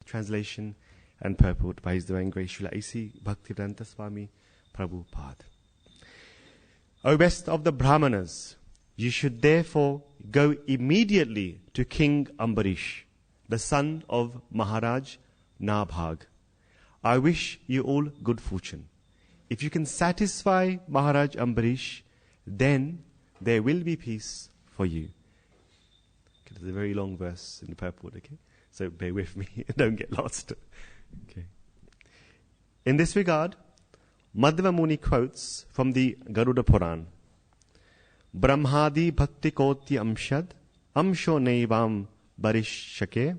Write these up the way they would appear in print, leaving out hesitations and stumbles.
translation and purport by His Divine Grace Srila A.C. Bhaktivedanta Swami Prabhupada. O best of the Brahmanas, you should therefore go immediately to King Ambarish, the son of Maharaj Nabhag. I wish you all good fortune. If you can satisfy Maharaj Ambarish, then there will be peace for you. Okay, there's a very long verse in the purport, okay? So bear with me, don't get lost. Okay. In this regard, Madhva Muni quotes from the Garuda Puran, Brahmadi bhakti koti amshad, amsho neivam barishake,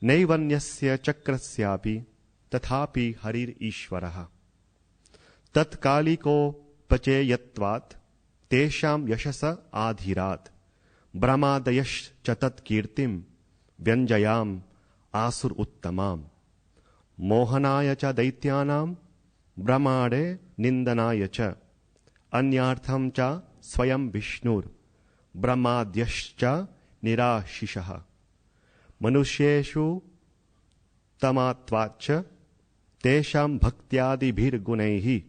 neivanyasya chakrasyapi, tathapi harir ishvaraha. Tatkaliko pacheyatvat, tesham yashasa adhirat, brahmadayash chatat kirtim, vyanjayam asur uttamam. Mohanaya cha daityanam, brahmade nindanaya cha, anyartham cha swayam vishnur, brahmadyascha nirashishaha. Manusheshu tamatvacha, tesham bhaktyadi bhir gunaihi,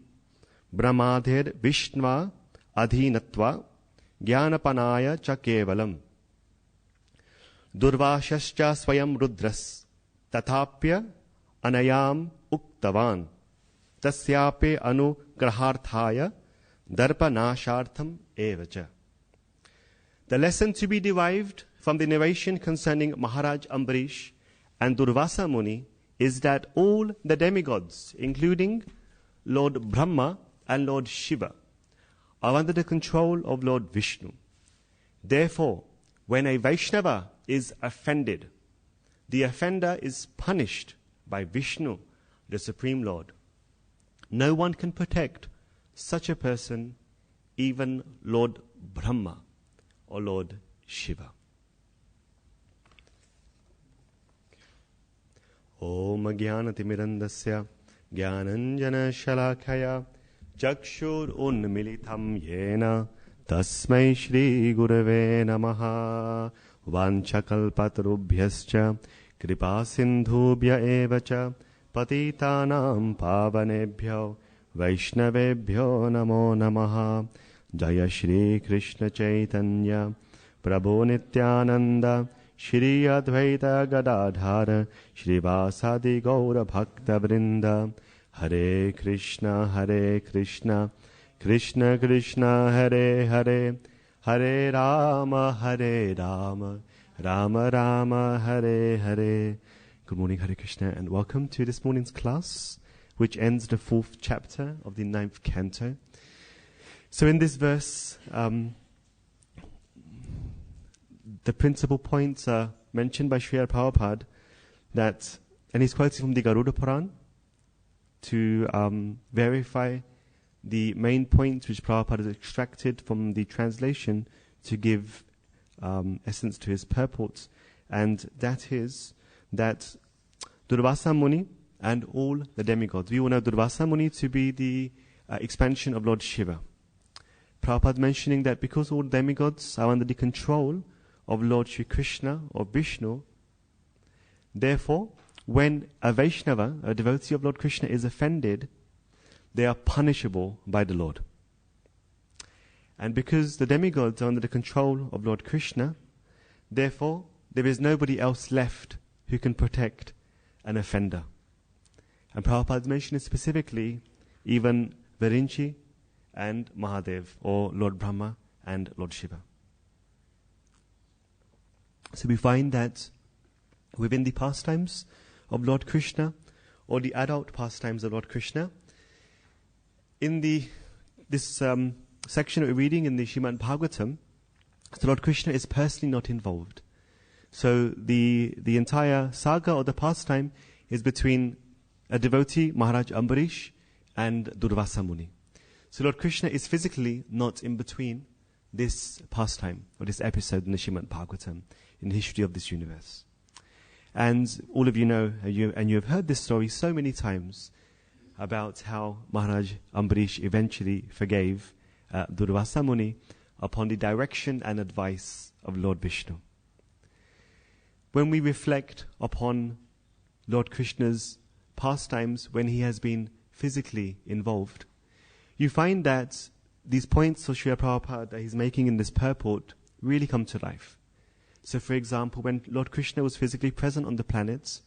brahmadhir vishnva adhinatva, jnanapanaya cha kevalam. Durvashascha swayam rudras, tathapya anayam uktavan, tasyape anugraharthaya, darpanashartham evacha. The lesson to be derived from the narration concerning Maharaj Ambarish and Durvasa Muni is that all the demigods, including Lord Brahma and Lord Shiva, are under the control of Lord Vishnu. Therefore, when a Vaishnava is offended, the offender is punished by Vishnu, the Supreme Lord. No one can protect such a person, even Lord Brahma or Lord Shiva. Om Jnanatimirandasya Jnananjana Shalakaya Chakshur Unmilitam Yena Tasmai Shri Gurave Namaha Vanchakalpatarubhyascha Kripa Sindhubhya Evacha Patitanam Pavanebhyo Vaishnavebhyo Namo Namaha. Jaya Shri Krishna Chaitanya Prabhu Nityananda Shri Advaita Gadadhara Shri Vasadi Gaura Bhakta Vrinda. Hare Krishna Krishna Krishna Hare Hare, Hare Rama Rama Rama Hare Hare. Good morning, Hare Krishna, and welcome to this morning's class, which ends the 4th chapter of the 9th canto. So in this verse, the principal points are mentioned by Sri Radha Prabhupada, that, and he's quoting from the Garuda Puran to verify the main points which Prabhupada has extracted from the translation to give essence to his purports. And that is that Durvasa Muni and all the demigods, we all know Durvasa Muni to be the expansion of Lord Shiva. Prabhupada mentioning that because all demigods are under the control of Lord Shri Krishna or Vishnu, therefore, when a Vaishnava, a devotee of Lord Krishna, is offended, they are punishable by the Lord. And because the demigods are under the control of Lord Krishna, therefore, there is nobody else left who can protect an offender. And Prabhupada mentioned specifically even Virinchi and Mahadev, or Lord Brahma and Lord Shiva. So we find that within the pastimes of Lord Krishna, or the adult pastimes of Lord Krishna, in this section that we're reading in the Srimad Bhagavatam, so Lord Krishna is personally not involved. So the entire saga or the pastime is between a devotee, Maharaj Ambarish, and Durvasa Muni. So Lord Krishna is physically not in between this pastime or this episode in the Srimad Bhagavatam in the history of this universe. And all of you know, and you have heard this story so many times about how Maharaj Ambarish eventually forgave Durvasa Muni upon the direction and advice of Lord Vishnu. When we reflect upon Lord Krishna's pastimes when he has been physically involved, you find that these points of Srila Prabhupada that he's making in this purport really come to life. So, for example, when Lord Krishna was physically present on the planets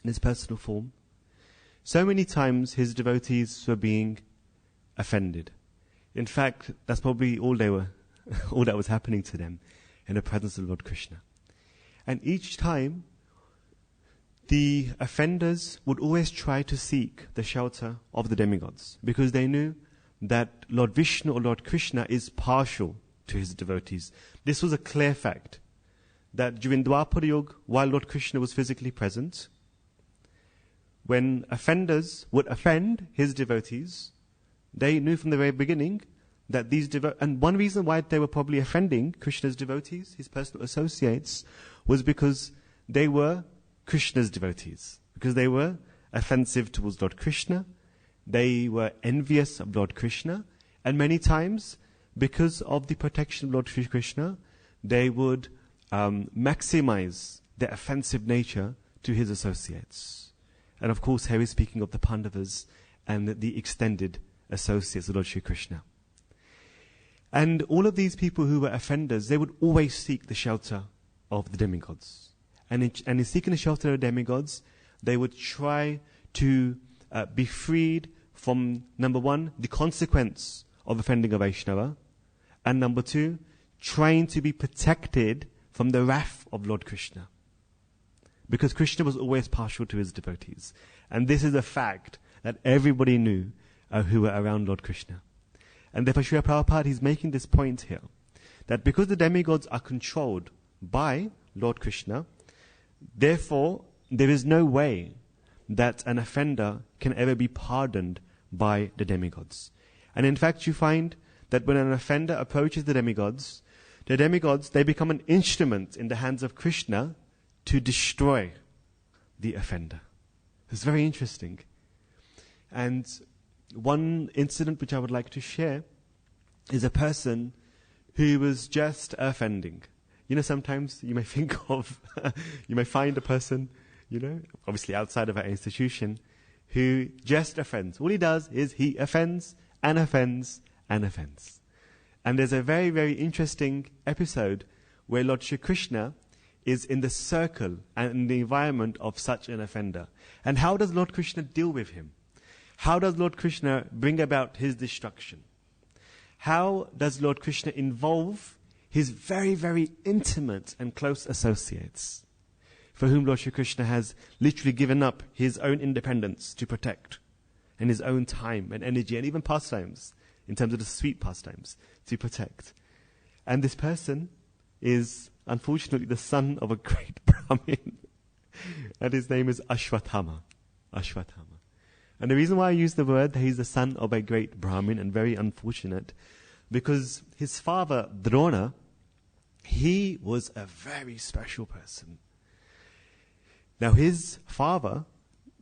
in his personal form, so many times his devotees were being offended. In fact, that's probably all that was happening to them in the presence of Lord Krishna. And each time, the offenders would always try to seek the shelter of the demigods, because they knew that Lord Vishnu or Lord Krishna is partial to his devotees. This was a clear fact, that during Dwapara Yuga, while Lord Krishna was physically present, when offenders would offend his devotees, they knew from the very beginning that these and one reason why they were probably offending Krishna's devotees, his personal associates, was because they were Krishna's devotees, because they were offensive towards Lord Krishna, they were envious of Lord Krishna, and many times, because of the protection of Lord Sri Krishna, they would maximize their offensive nature to his associates. And of course, here he's speaking of the Pandavas and the extended associates of Lord Sri Krishna. And all of these people who were offenders, they would always seek the shelter of the demigods. And in seeking the shelter of the demigods, they would try to be freed from, number one, the consequence of offending a Vaishnava, and number two, trying to be protected from the wrath of Lord Krishna. Because Krishna was always partial to his devotees. And this is a fact that everybody knew who were around Lord Krishna. And therefore Srila Prabhupada, he's making this point here, that because the demigods are controlled by Lord Krishna, therefore there is no way that an offender can ever be pardoned by the demigods. And in fact, you find that when an offender approaches the demigods, they become an instrument in the hands of Krishna to destroy the offender. It's very interesting. And one incident which I would like to share is a person who was just offending. You know, sometimes you may think of, you may find a person, you know, obviously outside of our institution, who just offends. All he does is he offends and offends and offends. And there's a very, very interesting episode where Lord Shri Krishna is in the circle and in the environment of such an offender. And how does Lord Krishna deal with him? How does Lord Krishna bring about his destruction? How does Lord Krishna involve his very, very intimate and close associates, for whom Lord Shri Krishna has literally given up his own independence to protect, and his own time and energy, and even pastimes, in terms of the sweet pastimes, to protect. And this person is, unfortunately, the son of a great Brahmin, and his name is Ashwatthama. Ashwatthama. And the reason why I use the word that he's the son of a great Brahmin, and very unfortunate, because his father, Drona, he was a very special person. Now his father,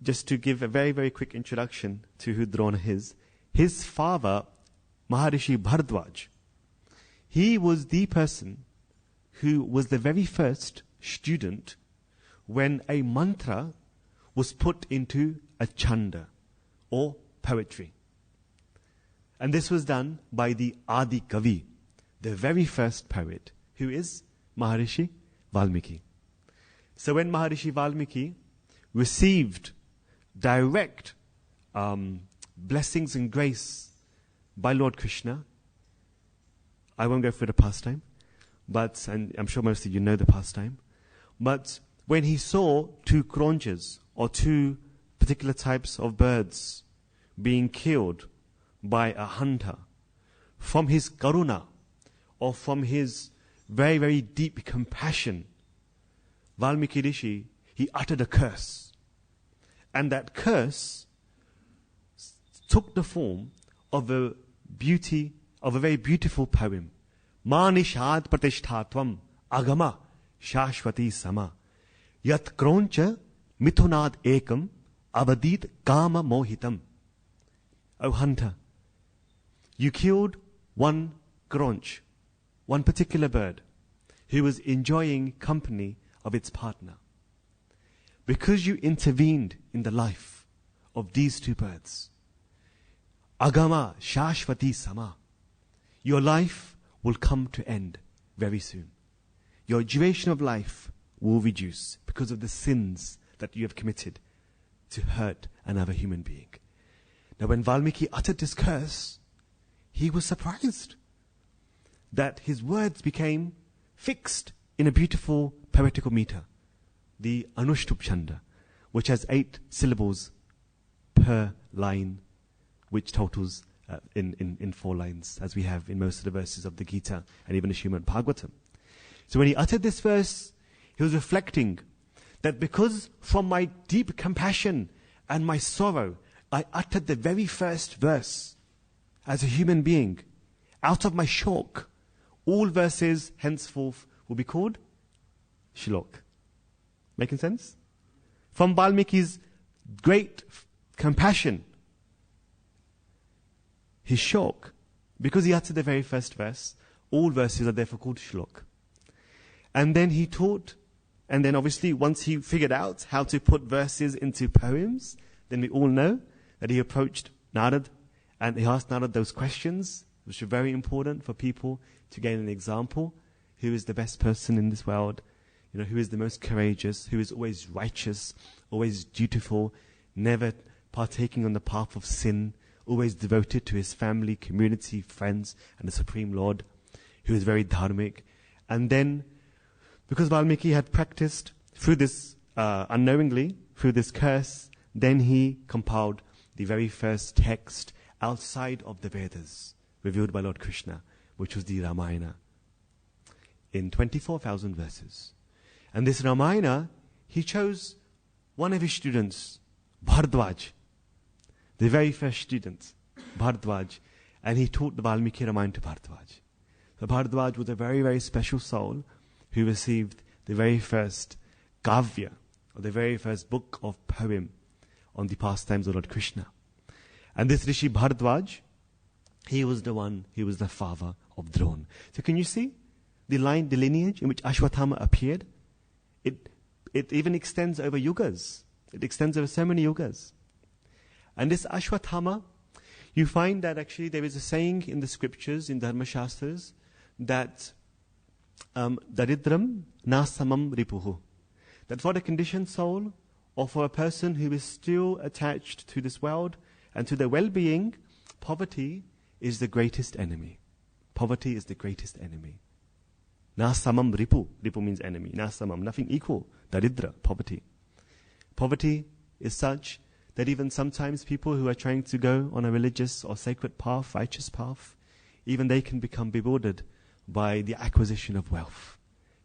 just to give a very, very quick introduction to who Drona is, his father, Maharishi Bhardwaj, he was the person who was the very first student when a mantra was put into a chanda, or poetry. And this was done by the Adi Kavi, the very first poet, who is Maharishi Valmiki. So when Maharishi Valmiki received direct blessings and grace by Lord Krishna, I won't go through the pastime, and I'm sure most of you know the pastime, but when he saw two kronjas, or two particular types of birds being killed by a hunter, from his karuna, or from his very, very deep compassion, Valmiki Rishi, he uttered a curse. And that curse took the form of a very beautiful poem. Manishad pratishtatvam agama shashwati sama yat kroncha mithunad ekam avadit kama mohitam. O hunter, you killed one kronch, one particular bird, who was enjoying company of its partner. because you intervened in the life of these two birds, Agama Shashvati Sama, your life will come to end very soon. Your duration of life will reduce because of the sins that you have committed to hurt another human being. Now when Valmiki uttered this curse, he was surprised that his words became fixed in a beautiful poetical meter, the Anushtup Chanda, which has 8 syllables per line, which totals in 4 lines, as we have in most of the verses of the Gita and even the Srimad Bhagavatam. So when he uttered this verse, he was reflecting that because from my deep compassion and my sorrow, I uttered the very first verse as a human being, out of my shok, all verses henceforth will be called Shlok. Making sense? From Valmiki's great compassion, his shok, because he uttered the very first verse, all verses are therefore called Shlok. And then he taught, and then obviously once he figured out how to put verses into poems, then we all know that he approached Narad and he asked Narad those questions, which are very important for people to gain an example. Who is the best person in this world? Who is the most courageous? Who is always righteous, always dutiful, never partaking on the path of sin, always devoted to his family, community, friends, and the Supreme Lord, who is very dharmic. And then, because Valmiki had practiced through this, unknowingly, through this curse, then he compiled the very first text outside of the Vedas, revealed by Lord Krishna, which was the Ramayana, in 24,000 verses. And this Ramayana, he chose one of his students, Bharadwaj, the very first student, Bharadwaj, and he taught the Valmiki Ramayana to Bharadwaj. So Bharadwaj was a very, very special soul who received the very first Kavya, or the very first book of poem on the pastimes of Lord Krishna. And this Rishi Bharadwaj, he was the father of Drona. So can you see the lineage in which Ashwatthama appeared? It even extends over yugas. It extends over so many yugas. And this Ashwatthama, you find that actually there is a saying in the scriptures, in Dharma Shastras, that daridram nasamam ripuhu. That for the conditioned soul, or for a person who is still attached to this world and to their well-being, poverty is the greatest enemy. Poverty is the greatest enemy. Nasamam ripu. Ripu means enemy. Nasamam, nothing equal. Daridra, poverty. Poverty is such that even sometimes people who are trying to go on a religious or sacred path, righteous path, even they can become bewildered by the acquisition of wealth.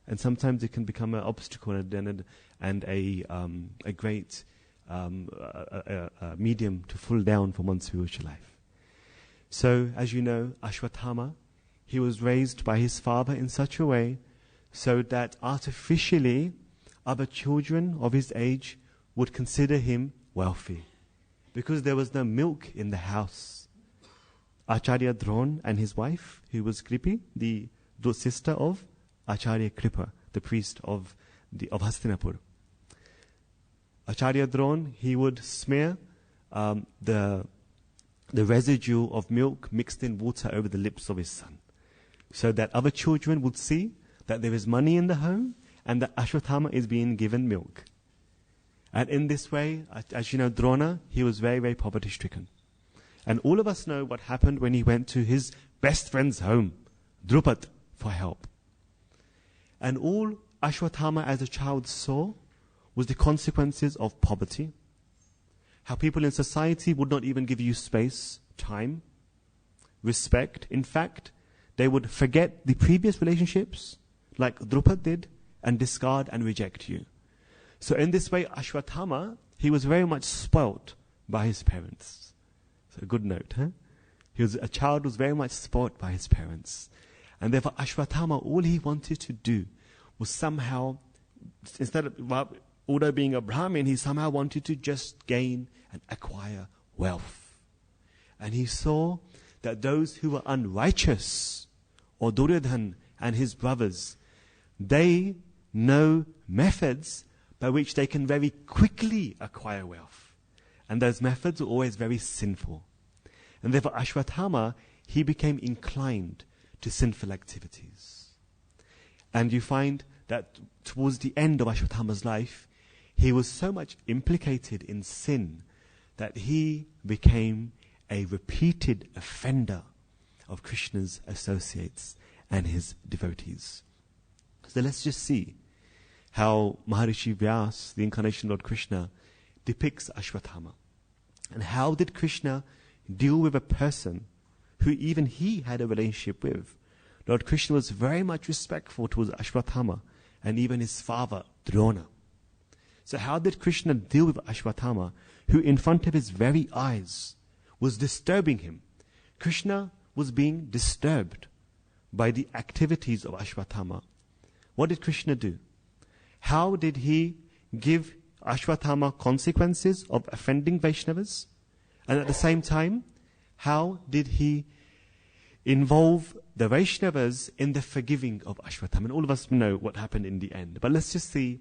And sometimes it can become an obstacle and a great medium to fall down from one's spiritual life. So, as you know, Ashwatthama, he was raised by his father in such a way so that artificially other children of his age would consider him wealthy. Because there was no milk in the house. Acharya Drona and his wife, who was Kripi, the sister of Acharya Kripa, the priest of Hastinapur. Acharya Drona, he would smear the residue of milk mixed in water over the lips of his son, so that other children would see that there is money in the home and that Ashwatthama is being given milk. And in this way, as you know, Drona, he was very, very poverty-stricken. And all of us know what happened when he went to his best friend's home, Drupad, for help. And all Ashwatthama as a child saw was the consequences of poverty. How people in society would not even give you space, time, respect. In fact, they would forget the previous relationships, like Drupad did, and discard and reject you. So in this way, Ashwatthama, he was very much spoilt by his parents. So a good note, huh? A child was very much spoilt by his parents. And therefore Ashwatthama, all he wanted to do was somehow, instead of, although being a Brahmin, he somehow wanted to just gain and acquire wealth. And he saw that those who were unrighteous, or Duryodhan and his brothers, they know methods by which they can very quickly acquire wealth. And those methods are always very sinful. And therefore Ashwatthama, he became inclined to sinful activities. And you find that towards the end of Ashwatthama's life, he was so much implicated in sin that he became a repeated offender of Krishna's associates and his devotees. So let's just see how Maharishi Vyas, the incarnation of Lord Krishna, depicts Ashwatthama. And how did Krishna deal with a person who even he had a relationship with? Lord Krishna was very much respectful towards Ashwatthama and even his father, Drona. So how did Krishna deal with Ashwatthama, who in front of his very eyes was disturbing him? Krishna was being disturbed by the activities of Ashwatthama. What did Krishna do? How did he give Ashwatthama consequences of offending Vaishnavas? And at the same time, how did he involve the Vaishnavas in the forgiving of Ashwatthama? And all of us know what happened in the end. But let's just see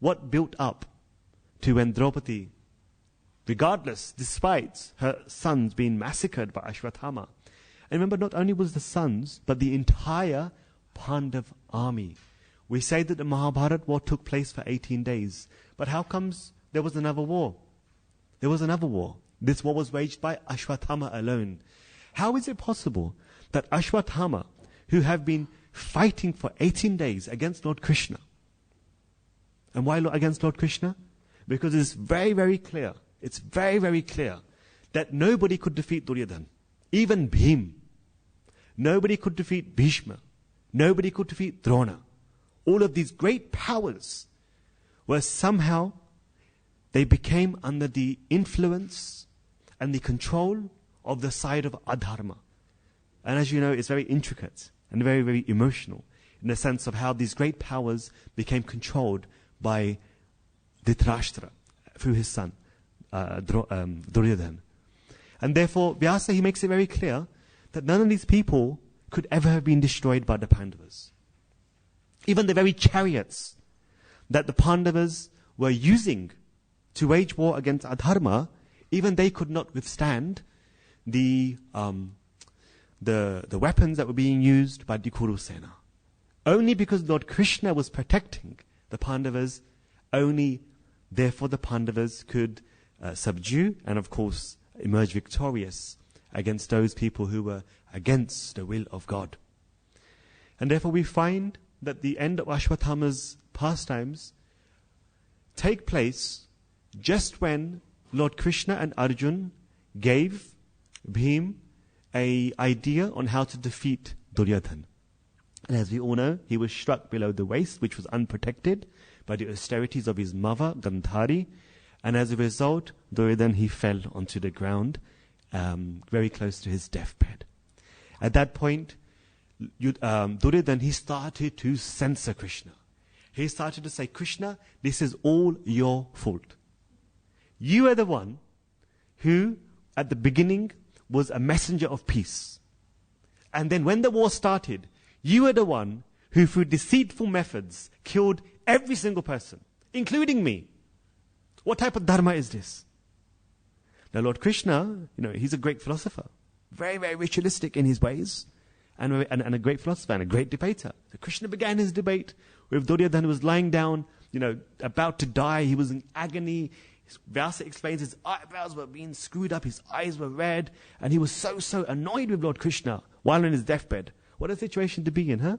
what built up to when Draupadi, regardless, despite her sons being massacred by Ashwatthama. And remember, not only was the sons, but the entire Pandav army. We say that the Mahabharata war took place for 18 days. But how comes there was another war? There was another war. This war was waged by Ashwatthama alone. How is it possible that Ashwatthama, who have been fighting for 18 days against Lord Krishna, and why against Lord Krishna? Because it's very, very clear. It's very, very clear that nobody could defeat Duryodhana. Even Bhim. Nobody could defeat Bhishma. Nobody could defeat Drona. All of these great powers were somehow, they became under the influence and the control of the side of adharma. And as you know, it's very intricate and very, very emotional in the sense of how these great powers became controlled by Dhritarashtra through his son, Duryodhana. And therefore, Vyasa, he makes it very clear that none of these people could ever have been destroyed by the Pandavas. Even the very chariots that the Pandavas were using to wage war against adharma, even they could not withstand the weapons that were being used by the Kuru Sena. Only because Lord Krishna was protecting the Pandavas, only therefore the Pandavas could subdue and of course emerge victorious against those people who were against the will of God. And therefore we find that the end of Ashwatthama's pastimes take place just when Lord Krishna and Arjun gave Bhim an idea on how to defeat Duryodhana. And as we all know, he was struck below the waist, which was unprotected by the austerities of his mother, Gandhari. And as a result, Duryodhana, he fell onto the ground, very close to his deathbed. At that point, Duryodhana, he started to censor Krishna. He started to say, Krishna, this is all your fault. You are the one who, at the beginning, was a messenger of peace. And then when the war started, you are the one who, through deceitful methods, killed every single person, including me. What type of dharma is this? Now, Lord Krishna, he's a great philosopher, very, very ritualistic in his ways, and a great philosopher and a great debater. So Krishna began his debate with Duryodhana, who was lying down, about to die. He was in agony. Vyasa explains his eyebrows were being screwed up, his eyes were red, and he was so annoyed with Lord Krishna while on his deathbed. What a situation to be in, huh?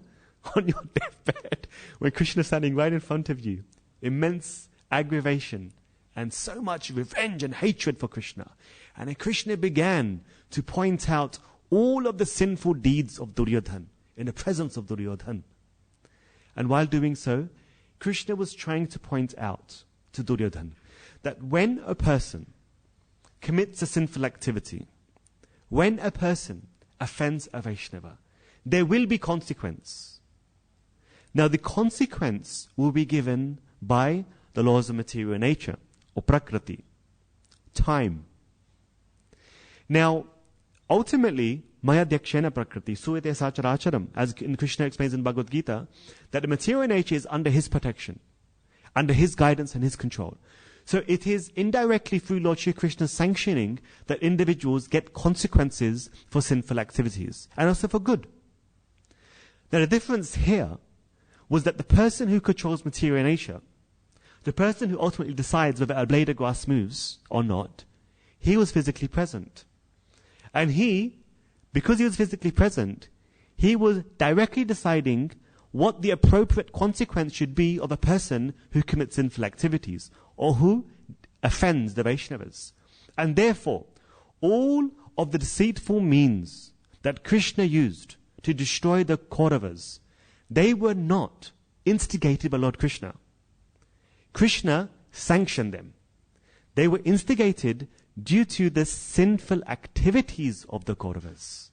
On your deathbed, when Krishna is standing right in front of you. Immense aggravation and so much revenge and hatred for Krishna. And then Krishna began to point out all of the sinful deeds of Duryodhana in the presence of Duryodhana. And while doing so, Krishna was trying to point out to Duryodhana that when a person commits a sinful activity, when a person offends a Vaishnava, there will be consequence. Now the consequence will be given by the laws of material nature, or prakriti, time. Now, ultimately, maya dyakshena prakriti, suyate sacharacharam, as Krishna explains in Bhagavad Gita, that the material nature is under his protection. under his guidance and his control. So it is indirectly through Lord Shri Krishna's sanctioning that individuals get consequences for sinful activities, and also for good. Now the difference here was that the person who controls material nature, the person who ultimately decides whether a blade of grass moves or not, he was physically present. And he, because he was physically present, he was directly deciding what the appropriate consequence should be of a person who commits sinful activities or who offends the Vaishnavas. And therefore, all of the deceitful means that Krishna used to destroy the Kauravas, they were not instigated by Lord Krishna. Krishna sanctioned them. They were instigated due to the sinful activities of the Kauravas.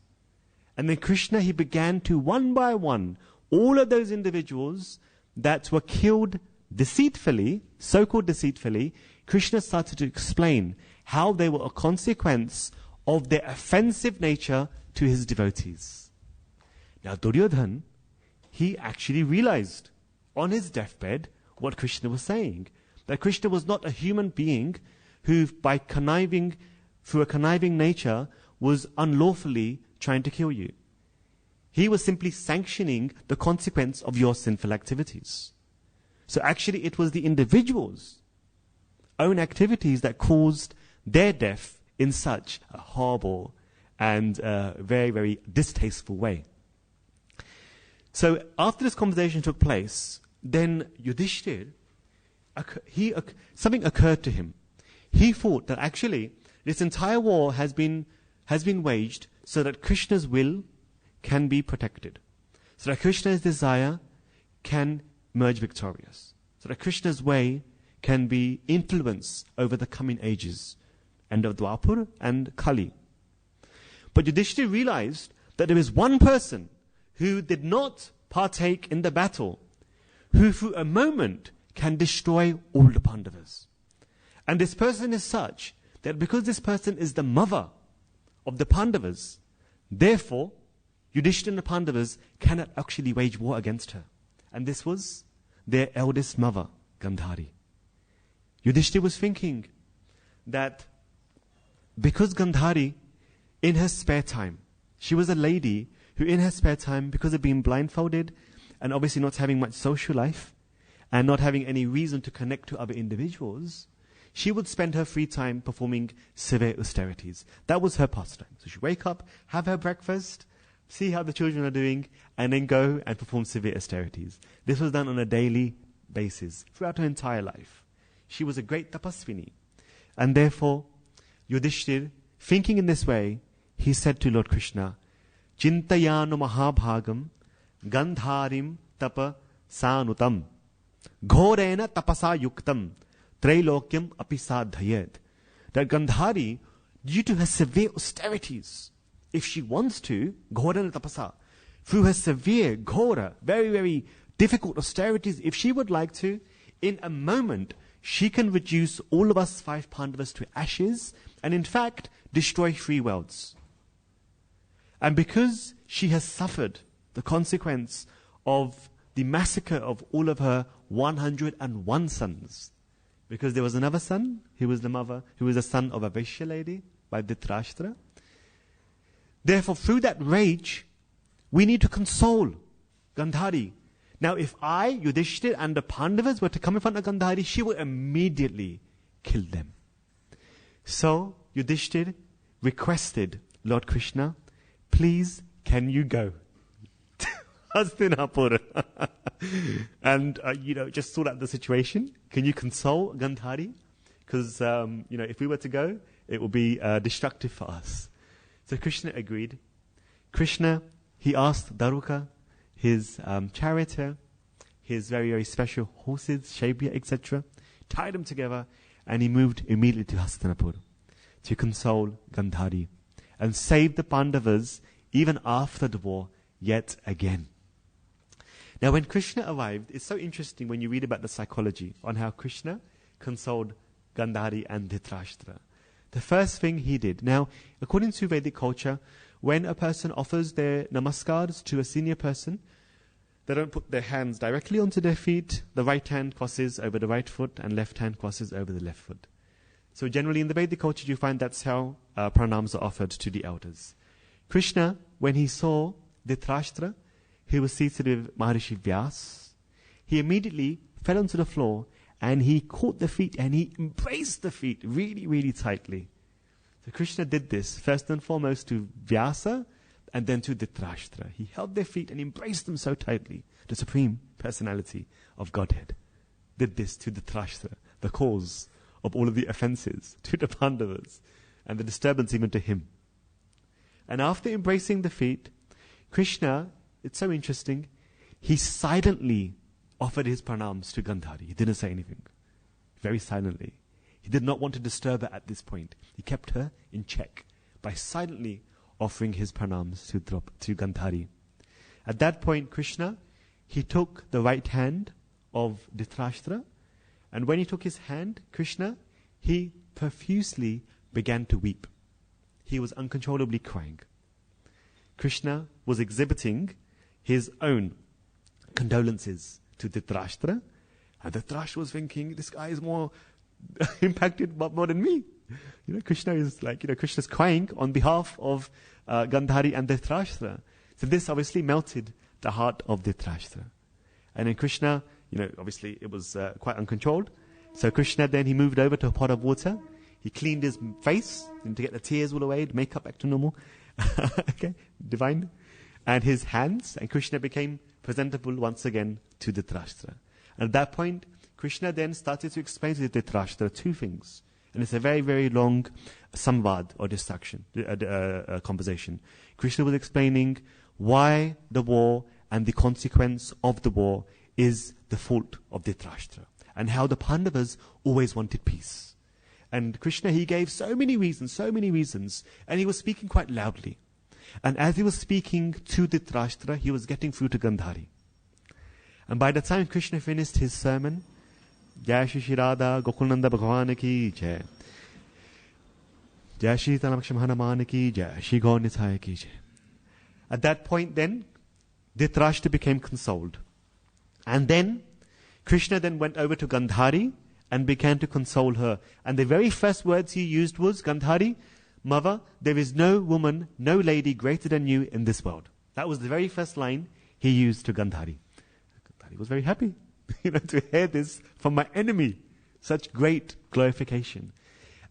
And then Krishna, he began to, one by one, all of those individuals that were killed deceitfully, so-called deceitfully, Krishna started to explain how they were a consequence of their offensive nature to his devotees. Now Duryodhan, he actually realized on his deathbed what Krishna was saying. That Krishna was not a human being who, by conniving, through a conniving nature, was unlawfully trying to kill you. He was simply sanctioning the consequence of your sinful activities. So actually it was the individual's own activities that caused their death in such a horrible and very, very distasteful way. So after this conversation took place, then Yudhishthir, something occurred to him. He thought that actually this entire war has been waged so that Krishna's will can be protected, so that Krishna's desire can emerge victorious, so that Krishna's way can be influence over the coming ages, and of Dwapar and Kali. But Yudhishthir realized that there is one person who did not partake in the battle, who through a moment can destroy all the Pandavas. And this person is such that because this person is the mother of the Pandavas, therefore Yudhishthira and the Pandavas cannot actually wage war against her. And this was their eldest mother, Gandhari. Yudhishthira was thinking that because Gandhari, in her spare time, she was a lady who in her spare time, because of being blindfolded and obviously not having much social life and not having any reason to connect to other individuals, she would spend her free time performing severe austerities. That was her pastime. So she'd wake up, have her breakfast, see how the children are doing, and then go and perform severe austerities. This was done on a daily basis throughout her entire life. She was a great tapasvini. And therefore, Yudhishthir, thinking in this way, he said to Lord Krishna, Chintayano Mahabhagam Gandharim Tapa Sanutam Ghorena Tapasa Yuktam Trailokyam Apisadhayet. That Gandhari, due to her severe austerities, if she wants to, Ghorena Tapasa, through her severe, Ghora, very, very difficult austerities, if she would like to, in a moment, she can reduce all of us 5 Pandavas to ashes and in fact destroy 3 worlds. And because she has suffered the consequence of the massacre of all of her 101 sons, because there was another son who was the son of a Vaishya lady by Dhritarashtra. Therefore, through that rage, we need to console Gandhari. Now, if I, Yudhishthir, and the Pandavas were to come in front of Gandhari, she would immediately kill them. So, Yudhishthir requested Lord Krishna, please, can you go to Hastinapur and, just sort out the situation? Can you console Gandhari? Because, if we were to go, it would be destructive for us. So Krishna agreed. Krishna, he asked Daruka, his charioteer, his very, very special horses, Shabya, etc., tied them together, and he moved immediately to Hastinapur to console Gandhari and save the Pandavas even after the war yet again. Now, when Krishna arrived, it's so interesting when you read about the psychology on how Krishna consoled Gandhari and Dhritarashtra. The first thing he did. Now, according to Vedic culture, when a person offers their namaskars to a senior person, they don't put their hands directly onto their feet. The right hand crosses over the right foot and left hand crosses over the left foot. So generally in the Vedic culture you find that's how pranams are offered to the elders. Krishna, when he saw Dhritarashtra, he was seated with Maharishi Vyas, he immediately fell onto the floor and he caught the feet and he embraced the feet really, really tightly. So Krishna did this first and foremost to Vyasa and then to Dhritarashtra. He held their feet and embraced them so tightly. The Supreme Personality of Godhead did this to Dhritarashtra, the cause of all of the offenses to the Pandavas and the disturbance even to him. And after embracing the feet, Krishna, it's so interesting, he silently offered his pranams to Gandhari. He didn't say anything. Very silently. He did not want to disturb her at this point. He kept her in check by silently offering his pranams to Gandhari. At that point, Krishna, he took the right hand of Dhritarashtra, and when he took his hand, Krishna, he profusely began to weep. He was uncontrollably crying. Krishna was exhibiting his own condolences to Dhritarashtra, and Dhritarashtra was thinking, this guy is more impacted more than me. Krishna is Krishna's crying on behalf of Gandhari and Dhritarashtra. So this obviously melted the heart of Dhritarashtra. And then Krishna, obviously it was quite uncontrolled. So Krishna then, he moved over to a pot of water. He cleaned his face to get the tears all away, the makeup back to normal. Okay, divine. And his hands, and Krishna became presentable once again to Dhritarashtra. And at that point, Krishna then started to explain to Dhritarashtra two things. And it's a very, very long samvad or discussion, conversation. Krishna was explaining why the war and the consequence of the war is the fault of Dhritarashtra, and how the Pandavas always wanted peace. And Krishna, he gave so many reasons, and he was speaking quite loudly. And as he was speaking to Dhritarashtra, he was getting through to Gandhari. And by the time Krishna finished his sermon, Jai Sri Radha Gokulnanda Bhagavan ki Jai, Jai Shri Tanaksham Hanuman ki Jai, Shri Gaur Nithaya ki Jai. At that point then, Dhritarashtra became consoled. And then, Krishna then went over to Gandhari and began to console her. And the very first words he used was, Gandhari, mother, there is no woman, no lady greater than you in this world. That was the very first line he used to Gandhari. Gandhari was very happy, to hear this from my enemy. Such great glorification.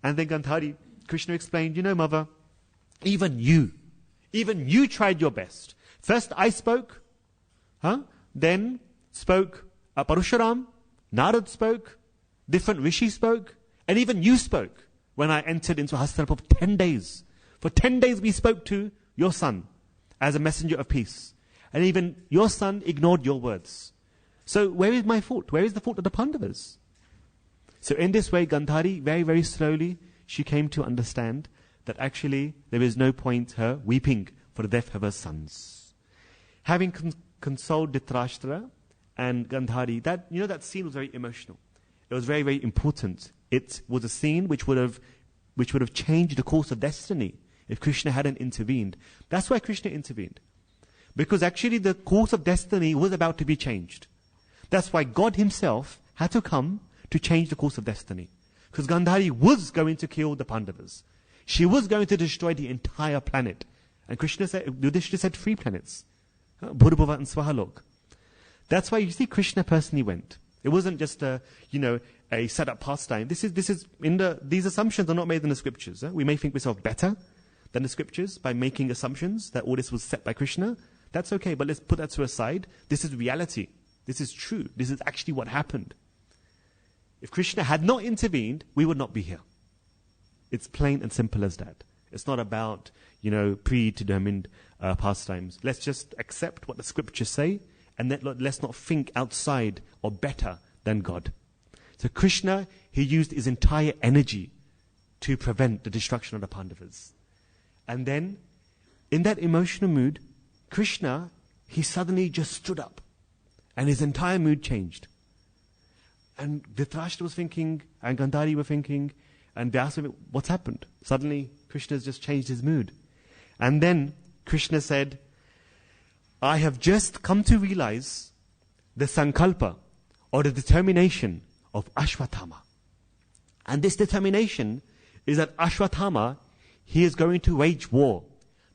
And then Gandhari, Krishna explained, mother, even you tried your best. First I spoke, then spoke Parusharam, Narad spoke, different rishis spoke, and even you spoke when I entered into Hastinapur for 10 days. For 10 days we spoke to your son as a messenger of peace. And even your son ignored your words. So where is my fault? Where is the fault of the Pandavas? So in this way, Gandhari, very, very slowly, she came to understand that actually there is no point her weeping for the death of her sons. Having consoled Dhritarashtra and Gandhari, that scene was very emotional. It was very, very important. It was a scene which would have changed the course of destiny if Krishna hadn't intervened. That's why Krishna intervened. Because actually the course of destiny was about to be changed. That's why God himself had to come to change the course of destiny. Because Gandhari was going to kill the Pandavas. She was going to destroy the entire planet. And Krishna said, Yudhishthira said 3 planets. Bhurabhuva and Swahalok. That's why you see Krishna personally went. It wasn't just a set-up pastime. These assumptions are not made in the scriptures. We may think we're better than the scriptures by making assumptions that all this was set by Krishna. That's okay, but let's put that to a side. This is reality. This is true. This is actually what happened. If Krishna had not intervened, we would not be here. It's plain and simple as that. It's not about, predetermined pastimes. Let's just accept what the scriptures say, and let's not think outside or better than God. So Krishna, he used his entire energy to prevent the destruction of the Pandavas. And then, in that emotional mood, Krishna, he suddenly just stood up. And his entire mood changed. And Dhritarashtra was thinking, and Gandhari were thinking, and Vyasa, what's happened? Suddenly, Krishna's just changed his mood. And then Krishna said, I have just come to realize the sankalpa, or the determination of Ashwatthama. And this determination is that Ashwatthama, he is going to wage war.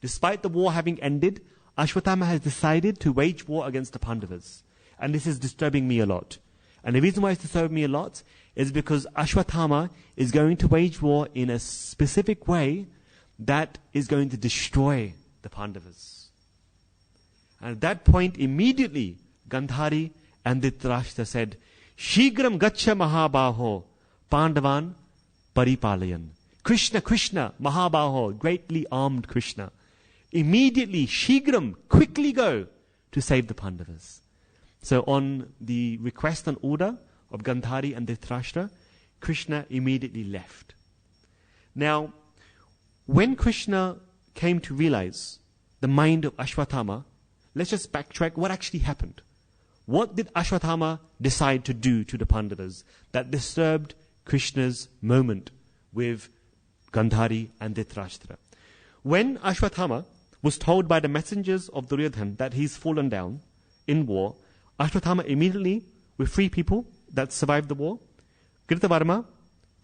Despite the war having ended, Ashwatthama has decided to wage war against the Pandavas. And this is disturbing me a lot. And the reason why it's disturbing me a lot is because Ashwatthama is going to wage war in a specific way that is going to destroy the Pandavas. And at that point, immediately, Gandhari and Dhritarashtra said, Shigram Gacha Mahabaho Pandavan Paripalayan. Krishna, Krishna, Mahabaho, greatly armed Krishna. Immediately, Shigram, quickly go to save the Pandavas. So on the request and order of Gandhari and Dhritarashtra, Krishna immediately left. Now, when Krishna came to realize the mind of Ashwatthama, let's just backtrack what actually happened. What did Ashwatthama decide to do to the Pandavas that disturbed Krishna's moment with Gandhari and Dhritarashtra? When Ashwatthama was told by the messengers of Duryodhana that he's fallen down in war, Ashwatthama immediately, with 3 people that survived the war, Kritavarma,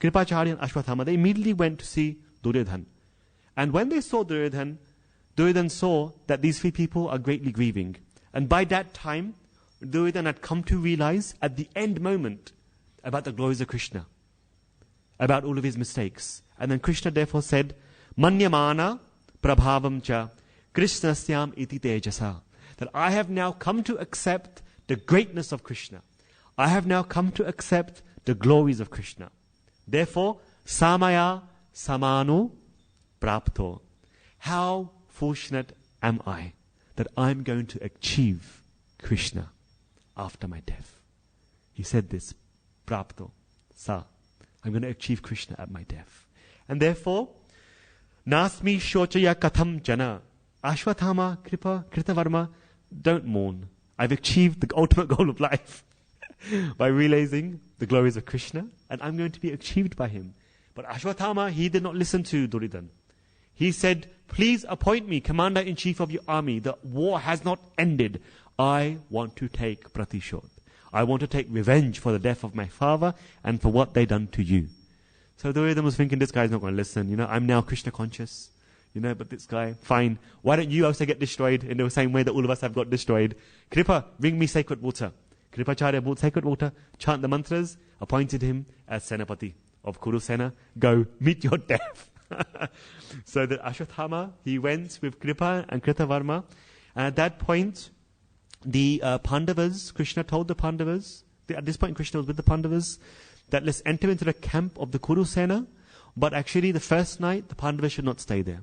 Kripacharya and Ashwatthama, they immediately went to see Duryodhana. And when they saw Duryodhana, Duryodhana saw that these 3 people are greatly grieving. And by that time, Duryodhana had come to realize at the end moment about the glories of Krishna, about all of his mistakes. And then Krishna therefore said, Manyamana prabhavam cha Krishnasyam iti tejasa. That I have now come to accept the greatness of Krishna. I have now come to accept the glories of Krishna. Therefore, samaya samanu prapto. How fortunate am I that I'm going to achieve Krishna after my death. He said this, prapto, sa. I'm going to achieve Krishna at my death. And therefore, nasmi shochaya katham jana. Ashwatthama, Kripa, Kritavarma, don't mourn. I've achieved the ultimate goal of life by realizing the glories of Krishna, and I'm going to be achieved by him. But Ashwatthama, he did not listen to Duryodhana. He said, please appoint me commander-in-chief of your army. The war has not ended. I want to take pratishod. I want to take revenge for the death of my father and for what they done to you. So Duryodhana was thinking, this guy's not going to listen. I'm now Krishna conscious. But this guy, fine. Why don't you also get destroyed in the same way that all of us have got destroyed? Kripa, bring me sacred water. Kripacharya brought sacred water, chant the mantras, appointed him as Senapati of Kuru Sena. Go, meet your death. So that Ashwatthama, he went with Kripa and Kritavarma. And at that point, the Pandavas, Krishna told the Pandavas, at this point Krishna was with the Pandavas, that let's enter into the camp of the Kuru Sena. But actually the first night, the Pandavas should not stay there.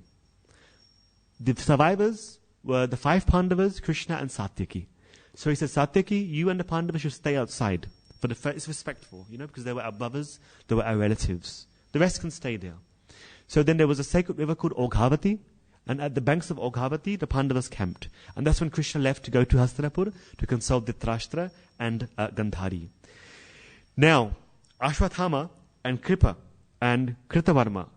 The survivors were the 5 Pandavas, Krishna and Satyaki. So he said, Satyaki, you and the Pandavas should stay outside. It's respectful, because they were our brothers, they were our relatives. The rest can stay there. So then there was a sacred river called Oghavati, and at the banks of Oghavati, the Pandavas camped. And that's when Krishna left to go to Hastinapur to consult Dhritarashtra and Gandhari. Now, Ashwatthama and Kripa and Kritavarma,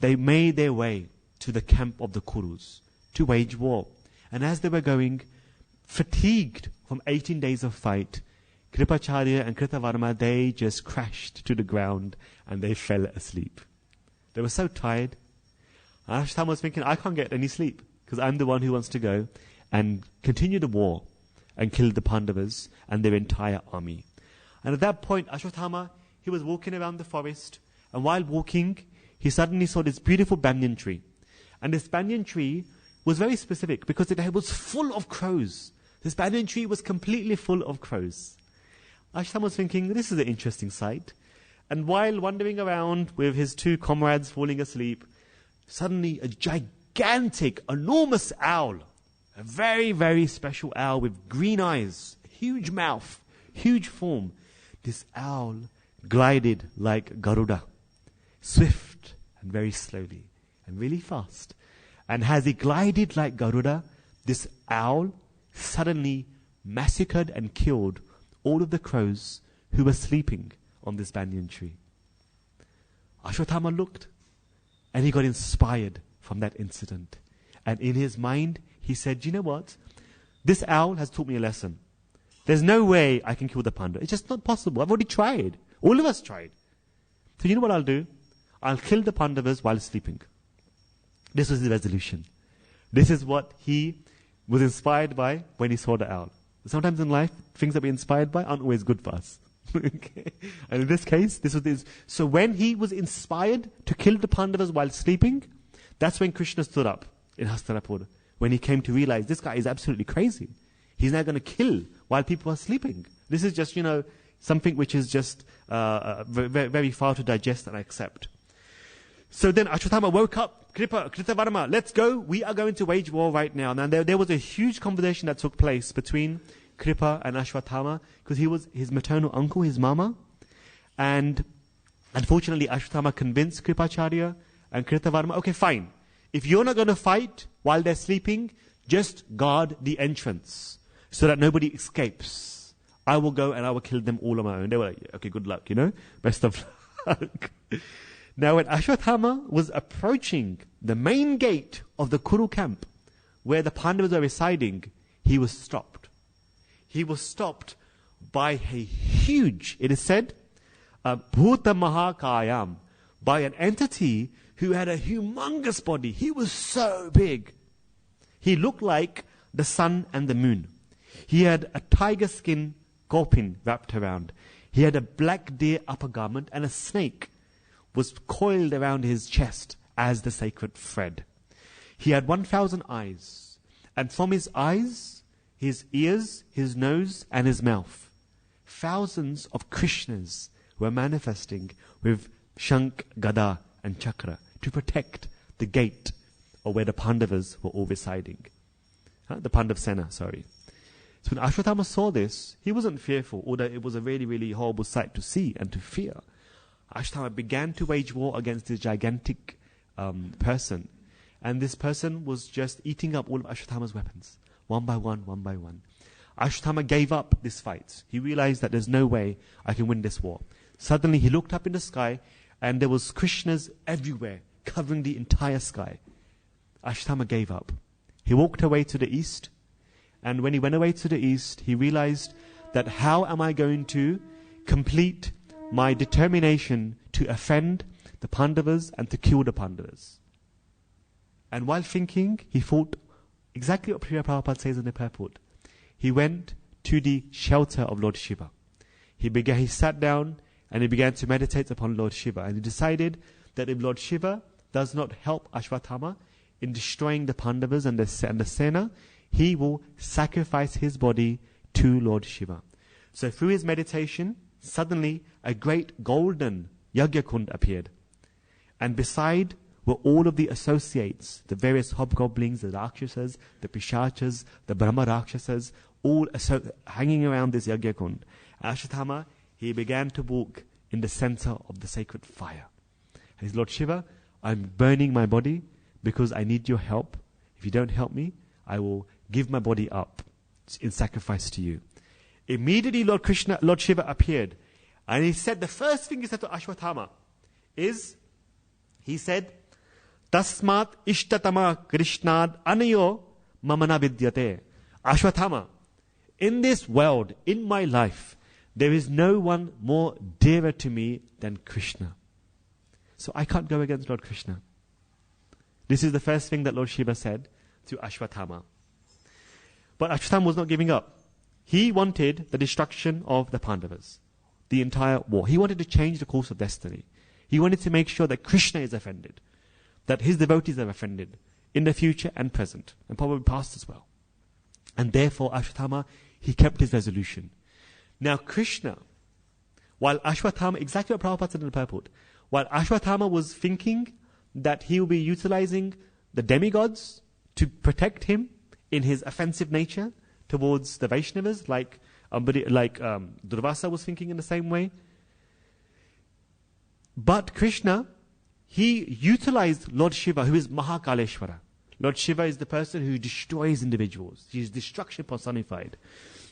they made their way to the camp of the Kurus to wage war. And as they were going, fatigued from 18 days of fight, Kripacharya and Kritavarma, they just crashed to the ground and they fell asleep. They were so tired. Ashwatthama was thinking, I can't get any sleep because I'm the one who wants to go and continue the war and kill the Pandavas and their entire army. And at that point, Ashwatthama, he was walking around the forest, and while walking, he suddenly saw this beautiful banyan tree. And this banyan tree was very specific because it was full of crows. This banyan tree was completely full of crows. Ashwatthama was thinking, this is an interesting sight. And while wandering around with his 2 comrades falling asleep, suddenly a gigantic, enormous owl, a very, very special owl with green eyes, huge mouth, huge form. This owl glided like Garuda, swift and very slowly and really fast. And as he glided like Garuda, this owl suddenly massacred and killed all of the crows who were sleeping on this banyan tree. Ashwatthama looked and he got inspired from that incident. And in his mind, he said, you know what? this owl has taught me a lesson. There's no way I can kill the panda. It's just not possible. I've already tried. All of us tried. So you know what I'll do? I'll kill the Pandavas while sleeping. This was his resolution. This is what he was inspired by when he saw the owl. Sometimes in life, things that we're inspired by aren't always good for us. Okay? And in this case, this was his. So when he was inspired to kill the Pandavas while sleeping, that's when Krishna stood up in Hastinapur. When he came to realize this guy is absolutely crazy. He's now going to kill while people are sleeping. This is just, something which is just very, very far to digest and accept. So then Ashwatthama woke up, Kritavarma, let's go. We are going to wage war right now. Now there was a huge conversation that took place between Kripa and Ashwatthama because he was his maternal uncle, his mama. And unfortunately Ashwatthama convinced Kripacharya and Kritavarma, okay, fine. If you're not going to fight while they're sleeping, just guard the entrance so that nobody escapes. I will go and I will kill them all on my own. They were like, okay, good luck, best of luck. Now when Ashwatthama was approaching the main gate of the Kuru camp, where the Pandavas were residing, he was stopped. He was stopped by a huge, it is said, Bhuta Mahakayam, by an entity who had a humongous body. He was so big. He looked like the sun and the moon. He had a tiger skin gopin wrapped around. He had a black deer upper garment, and a snake was coiled around his chest as the sacred thread. He had 1,000 eyes, and from his eyes, his ears, his nose, and his mouth, thousands of Krishnas were manifesting with Shank, Gada, and Chakra to protect the gate or where the Pandavas were all residing. The Pandav Sena, sorry. So when Ashwatthama saw this, he wasn't fearful, although it was a really, really horrible sight to see and to fear. Ashwatthama began to wage war against this gigantic person. And this person was just eating up all of Ashwatthama's weapons, one by one, one by one. Ashwatthama gave up this fight. He realized that there's no way I can win this war. Suddenly he looked up in the sky, and there was Krishnas everywhere, covering the entire sky. Ashwatthama gave up. He walked away to the east, and when he went away to the east, he realized that how am I going to complete my determination to offend the Pandavas and to kill the Pandavas? And while thinking, he thought exactly what Srila Prabhupada says in the purport. He went to the shelter of Lord Shiva. He sat down and he began to meditate upon Lord Shiva. And he decided that if Lord Shiva does not help Ashwatthama in destroying the Pandavas and the Sena, he will sacrifice his body to Lord Shiva. So through his meditation, suddenly a great golden Yagyakund appeared. And beside were all of the associates, the various hobgoblins, the Rakshasas, the Pishachas, the Brahma Rakshasas, all hanging around this Yagyakund. Ashwatthama, he began to walk in the center of the sacred fire. And he said, Lord Shiva, I'm burning my body because I need your help. If you don't help me, I will give my body up in sacrifice to you. Immediately Lord Shiva appeared. And he said, the first thing he said to Ashwatthama is, he said, Tasmat ishtatama Krishnad anayo mamana vidyate. Ashwatthama, in this world, in my life, there is no one more dearer to me than Krishna. So I can't go against Lord Krishna. This is the first thing that Lord Shiva said to Ashwatthama. But Ashwatthama was not giving up. He wanted the destruction of the Pandavas, the entire war. He wanted to change the course of destiny. He wanted to make sure that Krishna is offended, that his devotees are offended in the future and present, and probably past as well. And therefore, Ashwatthama, he kept his resolution. Now Krishna, while Ashwatthama, exactly what Prabhupada said in the purport, while Ashwatthama was thinking that he will be utilizing the demigods to protect him in his offensive nature towards the Vaishnavas, like Durvasa was thinking in the same way. But Krishna, he utilized Lord Shiva, who is Mahakaleshwara. Lord Shiva is the person who destroys individuals. He is destruction personified.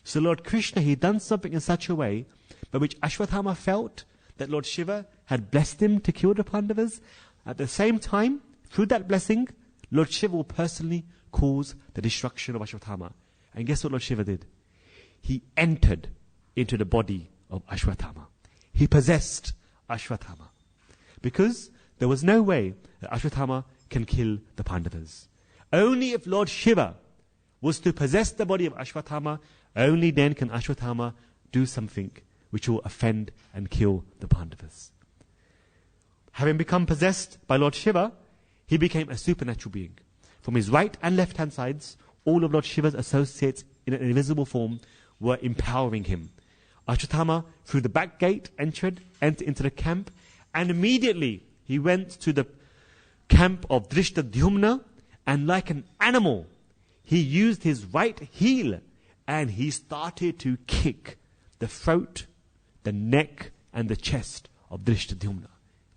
So Lord Krishna, he done something in such a way by which Ashwatthama felt that Lord Shiva had blessed him to kill the Pandavas. At the same time, through that blessing, Lord Shiva will personally cause the destruction of Ashwatthama. And guess what Lord Shiva did? He entered into the body of Ashwatthama. He possessed Ashwatthama. Because there was no way that Ashwatthama can kill the Pandavas. Only if Lord Shiva was to possess the body of Ashwatthama, only then can Ashwatthama do something which will offend and kill the Pandavas. Having become possessed by Lord Shiva, he became a supernatural being. From his right and left hand sides, all of Lord Shiva's associates in an invisible form were empowering him. Ashwatthama, through the back gate, entered into the camp, and immediately he went to the camp of Drishtadyumna, and like an animal, he used his right heel and he started to kick the throat, the neck, and the chest of Drishtadyumna.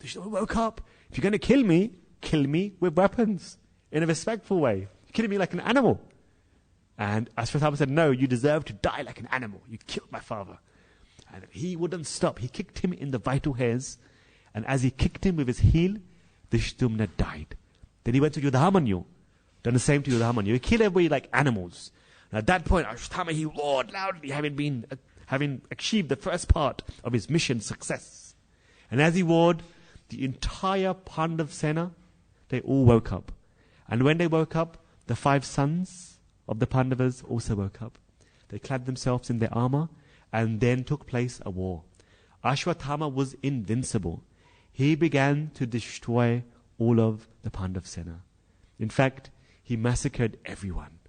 Drishtadyumna woke up. If you're going to kill me with weapons, in a respectful way. You're killing me like an animal. And Ashwatthama said, no, you deserve to die like an animal. You killed my father. And he wouldn't stop. He kicked him in the vital hairs. And as he kicked him with his heel, Drishtadyumna died. Then he went to Yudhamanyu, done the same to Yudhamanyu. He killed everybody like animals. And at that point, Ashwatthama, he roared loudly, having achieved the first part of his mission success. And as he roared, the entire Pandav Sena, they all woke up. And when they woke up, the 5 sons of the Pandavas also woke up. They clad themselves in their armor, and then took place a war. Ashwatthama was invincible. He began to destroy all of the Pandav Sena. In fact, he massacred everyone.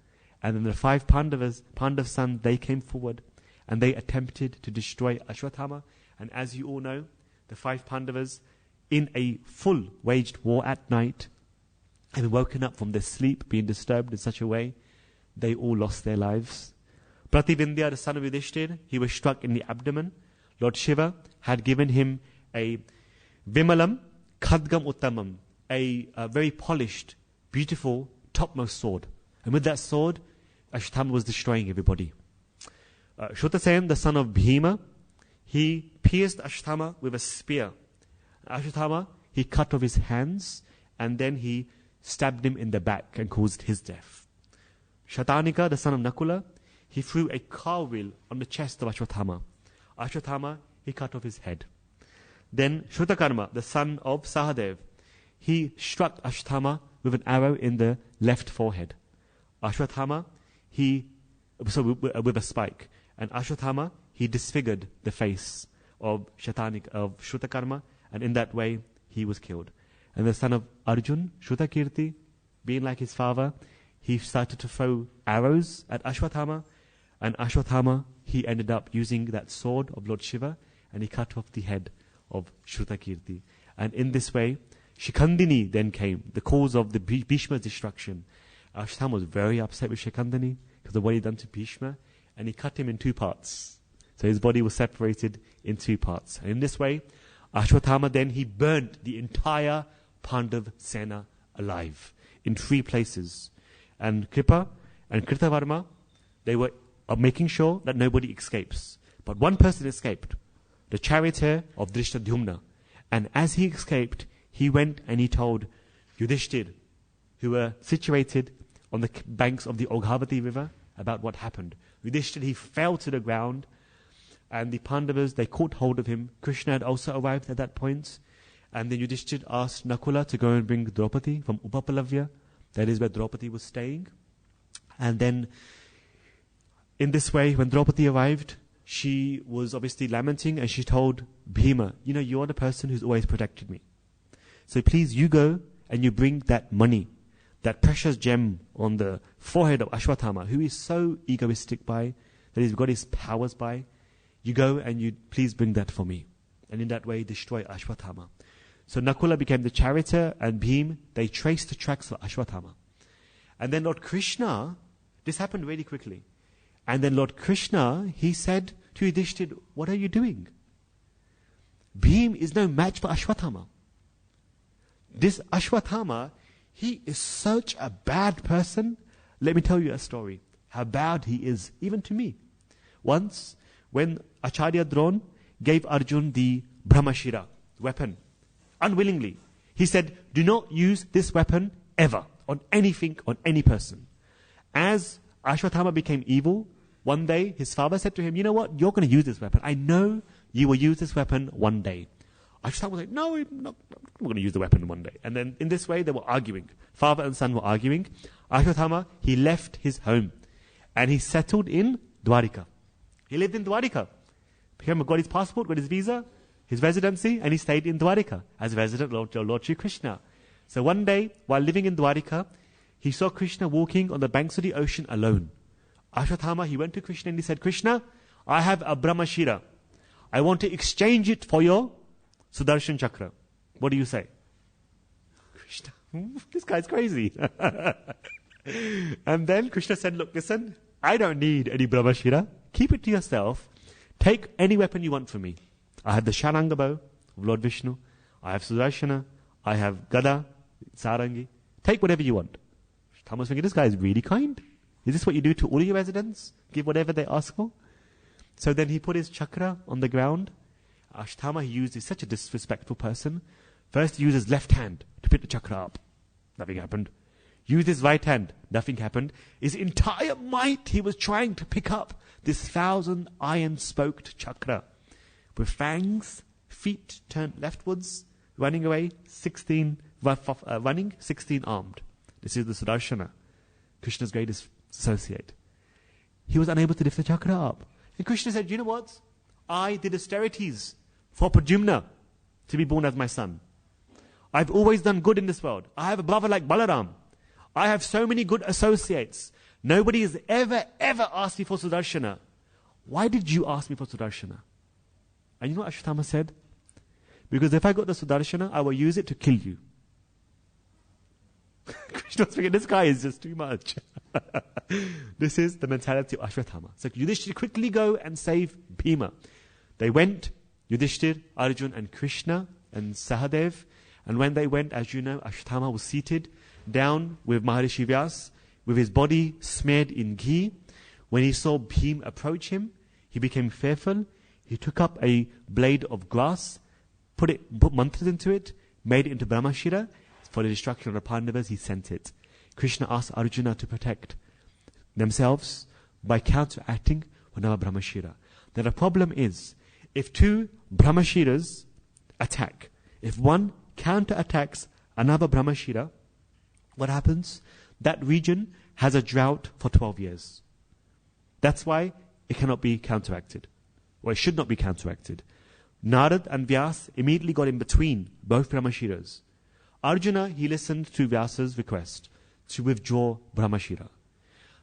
And then the 5 Pandav sons, they came forward, and they attempted to destroy Ashwatthama. And as you all know, the 5 Pandavas, in a full waged war at night, having woken up from their sleep, being disturbed in such a way, they all lost their lives. Prativindya, the son of Yudhishthir, he was struck in the abdomen. Lord Shiva had given him a Vimalam Khadgam Uttamam, a very polished, beautiful, topmost sword. And with that sword, Ashwatthama was destroying everybody. Shutasen, the son of Bhima, he pierced Ashwatthama with a spear. Ashwatthama, he cut off his hands, and then he stabbed him in the back and caused his death. Shatanika, the son of Nakula, he threw a car wheel on the chest of Ashwatthama. Ashwatthama, he cut off his head. Then Shrutakarma, the son of Sahadev, he struck Ashwatthama with an arrow in the left forehead. Ashwatthama, with a spike. And Ashwatthama, he disfigured the face of Shrutakarma, and in that way, he was killed. And the son of Arjun, Shrutakirti, being like his father, he started to throw arrows at Ashwatthama, and Ashwatthama, he ended up using that sword of Lord Shiva, and he cut off the head of Shrutakirti. And in this way, Shikandini then came, the cause of the Bhishma's destruction. Ashwatthama was very upset with Shikandini because of what he'd done to Bhishma, and he cut him in 2 parts. So his body was separated in 2 parts. And in this way, Ashwatthama then, he burnt the entire Pandav Sena alive in 3 places. And Kripa and Kritavarma, they were making sure that nobody escapes. But one person escaped, the charioteer of Drishtadyumna. And as he escaped, he went and he told Yudhishthir, who were situated on the banks of the Oghavati river, about what happened. Yudhishthir, he fell to the ground, and the Pandavas, they caught hold of him. Krishna had also arrived at that point. And then Yudhishthir asked Nakula to go and bring Draupadi from Upapalavya. That is where Draupadi was staying. And then, in this way, when Draupadi arrived, she was obviously lamenting, and she told Bhima, you're the person who's always protected me. So please, you go and you bring that money, that precious gem on the forehead of Ashwatthama, who is so egoistic by, that he's got his powers by. You go and you please bring that for me. And in that way, destroy Ashwatthama. So Nakula became the charioteer, and Bhim, they traced the tracks of Ashwatthama. And then Lord Krishna, this happened really quickly. And then Lord Krishna, he said to Yudhishthir, what are you doing? Bhim is no match for Ashwatthama. This Ashwatthama, he is such a bad person. Let me tell you a story. How bad he is, even to me. Once, when Acharya Drona gave Arjun the Brahmashira weapon, unwillingly, he said, do not use this weapon ever on anything, on any person. As Ashwatthama became evil, one day his father said to him, you know what, you're going to use this weapon. I know you will use this weapon one day. Ashwatthama was like, no, I'm not going to use the weapon one day. And then in this way they were arguing. Father and son were arguing. Ashwatthama, he left his home and he settled in Dwarika. He lived in Dwarika. He got his passport, got his visa, his residency, and he stayed in Dwarika as resident of Lord Shri Krishna. So one day, while living in Dwarika, he saw Krishna walking on the banks of the ocean alone. Ashwatthama, he went to Krishna and he said, Krishna, I have a Brahmashira. I want to exchange it for your Sudarshan Chakra. What do you say? Krishna, this guy's crazy. And then Krishna said, look, listen, I don't need any Brahmashira. Keep it to yourself. Take any weapon you want from me. I have the Sharanga bow of Lord Vishnu. I have Sudarshana. I have Gada, Sarangi. Take whatever you want. Thomas thinking, this guy is really kind. Is this what you do to all your residents? Give whatever they ask for? So then he put his chakra on the ground. Ashtama, he used, he's such a disrespectful person. First he used his left hand to pick the chakra up. Nothing happened. Used his right hand. Nothing happened. His entire might he was trying to pick up this 1,000 iron-spoked chakra. With fangs, feet turned leftwards, running away, 16 armed. This is the Sudarshana, Krishna's greatest associate. He was unable to lift the chakra up. And Krishna said, you know what? I did austerities for Pradyumna to be born as my son. I've always done good in this world. I have a brother like Balaram. I have so many good associates. Nobody has ever asked me for Sudarshana. Why did you ask me for Sudarshana? And you know what Ashwatthama said? Because if I got the Sudarshana, I will use it to kill you. Krishna was thinking, this guy is just too much. This is the mentality of Ashwatthama. So Yudhishthir, quickly go and save Bhima. They went, Yudhishthir, Arjun and Krishna and Sahadev. And when they went, as you know, Ashwatthama was seated down with Maharishi Vyas, with his body smeared in ghee. When he saw Bhim approach him, he became fearful. He took up a blade of grass, put mantras into it, made it into Brahmashira. For the destruction of the Pandavas, he sent it. Krishna asked Arjuna to protect themselves by counteracting another Brahmashira. Now the problem is, if two Brahmashiras attack, if one counterattacks another Brahmashira, what happens? That region has a drought for 12 years. That's why it cannot be counteracted. Or it should not be counteracted. Narad and Vyas immediately got in between both Brahmashiras. Arjuna, he listened to Vyasa's request to withdraw Brahmashira.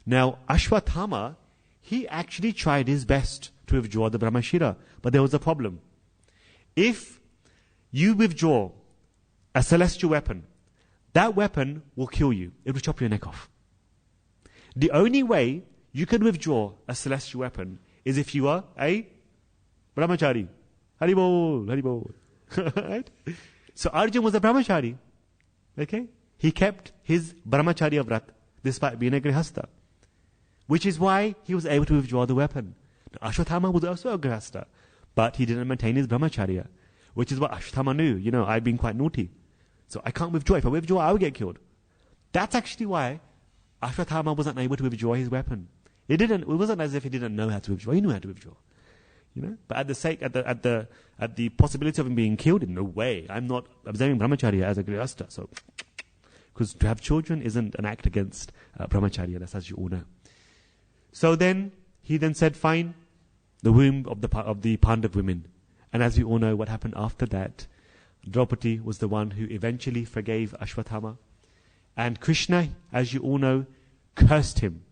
Now, Ashwatthama, he actually tried his best to withdraw the Brahmashira, but there was a problem. If you withdraw a celestial weapon, that weapon will kill you. It will chop your neck off. The only way you can withdraw a celestial weapon is if you are a brahmachari. Haribol, Haribol. Right? So Arjun was a brahmachari. Okay? He kept his brahmacharya vrat despite being a grihastha. Which is why he was able to withdraw the weapon. Now, Ashwatthama was also a grihastha, but he didn't maintain his brahmacharya. Which is what Ashwatthama knew. You know, I've been quite naughty. So I can't withdraw. If I withdraw, I will get killed. That's actually why Ashwatthama wasn't able to withdraw his weapon. It wasn't as if he didn't know how to withdraw. He knew how to withdraw. You know? But at the possibility of him being killed, in no way. I'm not observing brahmacharya as a grihastha. So, because to have children isn't an act against brahmacharya, that's as you all know. So then, he then said, fine, the womb of the Pandav women. And as we all know, what happened after that, Draupadi was the one who eventually forgave Ashwatthama. And Krishna, as you all know, cursed him.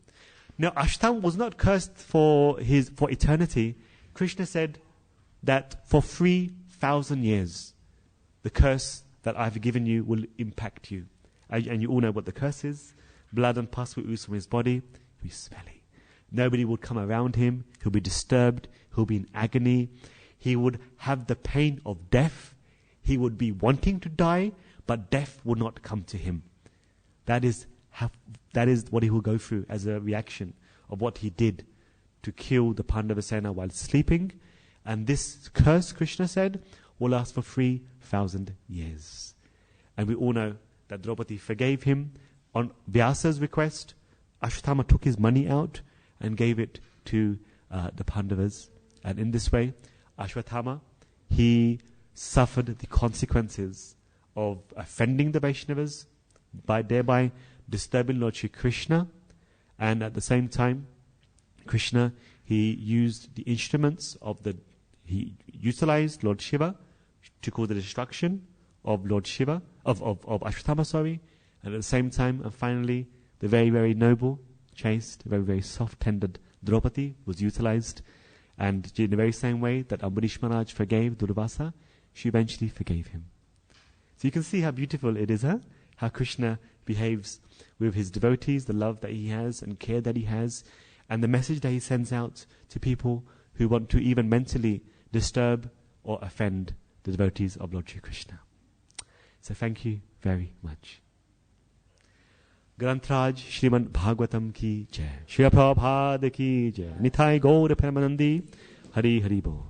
Now, Ashwatthama was not cursed for eternity. Krishna said that for 3,000 years, the curse that I've given you will impact you. And you all know what the curse is. Blood and pus will ooze from his body. He'll be smelly. Nobody will come around him. He'll be disturbed. He'll be in agony. He would have the pain of death. He would be wanting to die, but death will not come to him. That is what he will go through as a reaction of what he did to kill the Pandavasena while sleeping. And this curse, Krishna said, will last for 3,000 years. And we all know that Draupadi forgave him on Vyasa's request. Ashwatthama took his money out and gave it to the Pandavas. And in this way, Ashwatthama, he suffered the consequences of offending the Vaishnavas, by thereby disturbing Lord Shri Krishna. And at the same time, Krishna, he used the instruments he utilized Lord Shiva to cause the destruction of Lord Shiva, of Ashwatthama, sorry. And at the same time, and finally, the very, very noble, chaste, very, very soft-tendered Draupadi was utilized. And in the very same way that Ambarish Maharaj forgave Durvasa, she eventually forgave him. So you can see how beautiful it is, how Krishna behaves with his devotees, the love that he has and care that he has, and the message that he sends out to people who want to even mentally disturb or offend the devotees of Lord Shri Krishna. So thank you very much. Grantraj Srimad Bhagavatam ki jai. Shri Prabhupada ki jai. Nitai Gaur Premanandi. Hari Hari Bol.